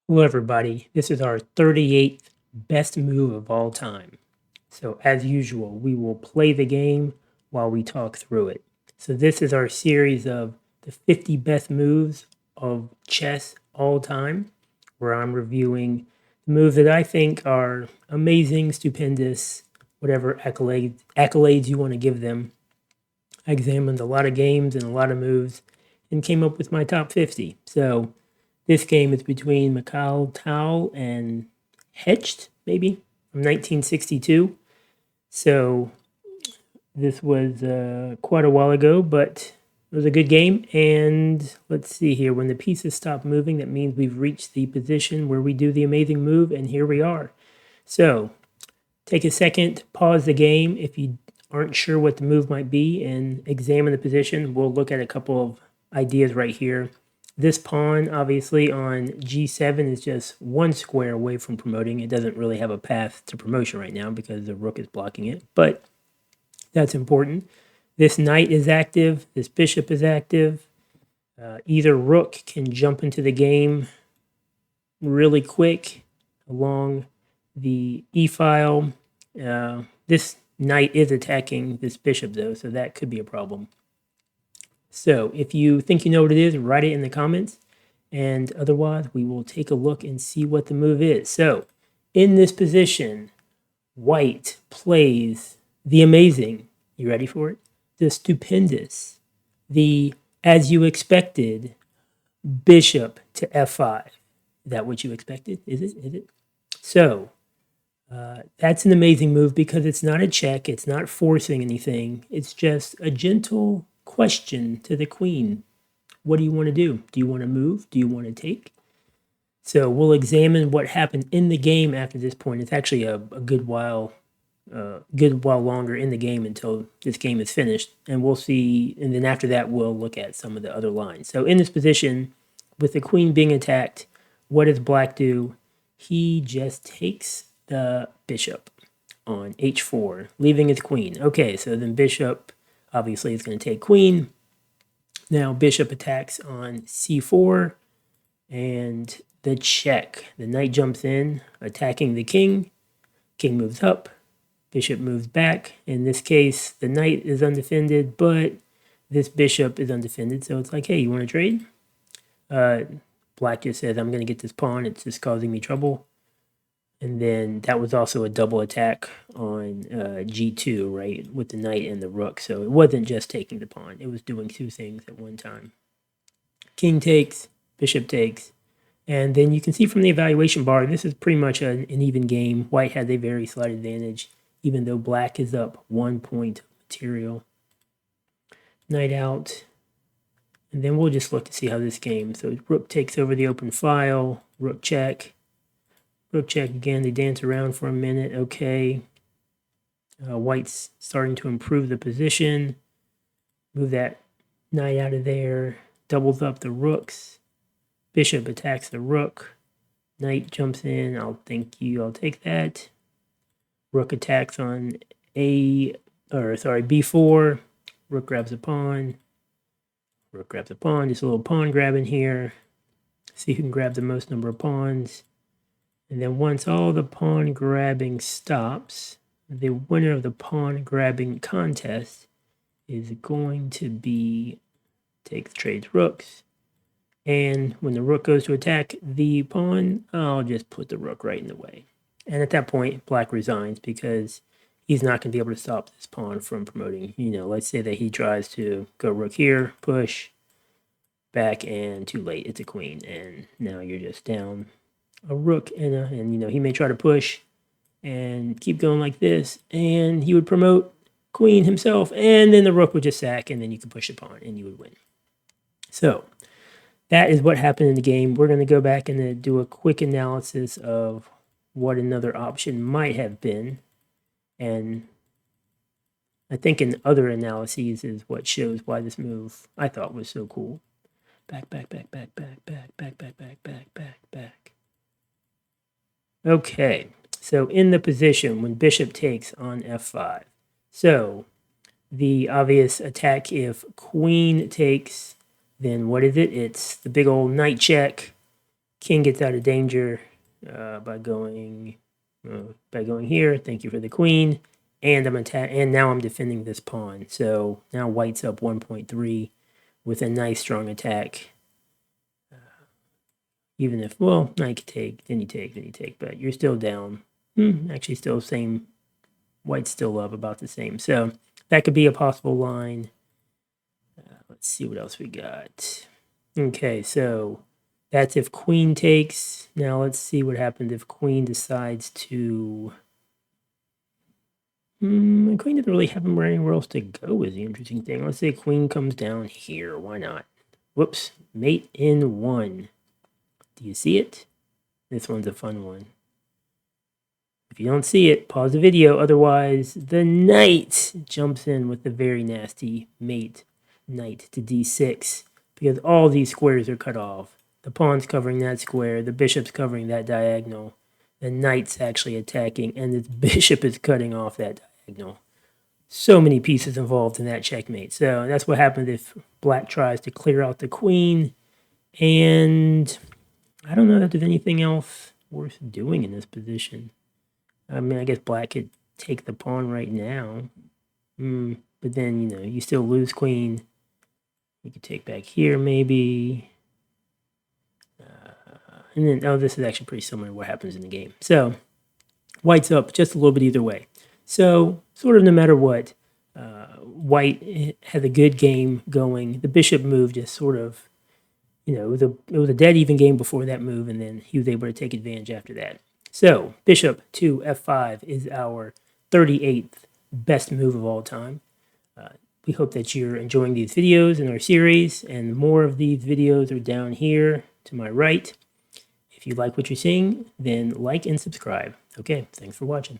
Hello, everybody. This is our 38th best move of all time. So, as usual, we will play the game while we talk through it. So, this is our series of the 50 best moves of chess all time, where I'm reviewing the moves that I think are amazing, stupendous, whatever accolades you want to give them. I examined a lot of games and a lot of moves and came up with my top 50. So, this game is between Mikhail Tal and Hecht, maybe, from 1962. So this was quite a while ago, but it was a good game. And let's see here. When the pieces stop moving, that means we've reached the position where we do the amazing move, and here we are. So take a second, pause the game if you aren't sure what the move might be, and examine the position. We'll look at a couple of ideas right here. This pawn, obviously, on g7 is just one square away from promoting. It doesn't really have a path to promotion right now because the rook is blocking it, but that's important. This knight is active. This bishop is active. Either rook can jump into the game really quick along the e-file. This knight is attacking this bishop, though, so that could be a problem. So if you think you know what it is, write it in the comments. And otherwise, we will take a look and see what the move is. So in this position, white plays the amazing. You ready for it? The stupendous, the as you expected, bishop to f5. Is that what you expected? Is it? Is it? So that's an amazing move because it's not a check. It's not forcing anything. It's just a gentle question to the queen. What do you want to do? Do you want to move? Do you want to take? So we'll examine what happened in the game after this point. It's actually a good while longer in the game until this game is finished. And we'll see. And then after that, we'll look at some of the other lines. So in this position, with the queen being attacked, what does black do? He just takes the bishop on h4, leaving his queen. Okay, so then bishop obviously is going to take queen. Now bishop attacks on c4 and the check. The knight jumps in, attacking the king. King moves up, bishop moves back. In this case, the knight is undefended, but this bishop is undefended. So it's like, hey, you want to trade? Black just says, I'm going to get this pawn. It's just causing me trouble. And then that was also a double attack on g2, right, with the knight and the rook. So it wasn't just taking the pawn. It was doing two things at one time. King takes, bishop takes. And then you can see from the evaluation bar, this is pretty much an even game. White has a very slight advantage, even though black is up 1 point material. Knight out. And then we'll just look to see how this game. So rook takes over the open file, rook check. Rook check again. They dance around for a minute. Okay. White's starting to improve the position. Move that knight out of there. Doubles up the rooks. Bishop attacks the rook. Knight jumps in. I'll take that. Rook attacks on b4. Rook grabs a pawn. Rook grabs a pawn. Just a little pawn grabbing here. See who can grab the most number of pawns. And then once all the pawn grabbing stops, the winner of the pawn grabbing contest is going to be trades rooks. And when the rook goes to attack the pawn, I'll just put the rook right in the way. And at that point, black resigns because he's not going to be able to stop this pawn from promoting. Let's say that he tries to go rook here, push, back, and too late. It's a queen. And now you're just down a rook and he may try to push and keep going like this, and he would promote queen himself, and then the rook would just sack, and then you could push the pawn and you would win. So that is what happened in the game. We're going to go back and do a quick analysis of what another option might have been, and I think in other analyses is what shows why this move I thought was so cool. Back, back, back, back, back, back, back, back, back, back, back, back. Okay, so in the position when bishop takes on f5. So the obvious attack, if queen takes, then what is it? It's the big old knight check. king gets out of danger by going here. Thank you for the queen. And and now I'm defending this pawn. So now white's up 1.3 with a nice strong attack. Even if, well, knight could take, then you take, but you're still down. Actually, still same. White's still up about the same. So that could be a possible line. Let's see what else we got. Okay, so that's if queen takes. Now let's see what happens if queen decides to... queen doesn't really have anywhere else to go is the interesting thing. Let's say queen comes down here. Why not? Whoops. Mate in 1. Do you see it? This one's a fun one. If you don't see it, pause the video. Otherwise, the knight jumps in with the very nasty mate knight to d6 because all these squares are cut off. The pawn's covering that square. The bishop's covering that diagonal. The knight's actually attacking, and the bishop is cutting off that diagonal. So many pieces involved in that checkmate. So that's what happens if black tries to clear out the queen. And I don't know if there's anything else worth doing in this position. I mean, I guess black could take the pawn right now. But then, you know, you still lose queen. You could take back here, maybe. And then, oh, this is actually pretty similar to what happens in the game. So, white's up just a little bit either way. So, sort of no matter what, white had a good game going. The bishop move just sort of, you know, it was a dead even game before that move, and then he was able to take advantage after that. So, bishop to f5 is our 38th best move of all time. We hope that you're enjoying these videos in our series, and more of these videos are down here to my right. If you like what you're seeing, then like and subscribe. Okay, thanks for watching.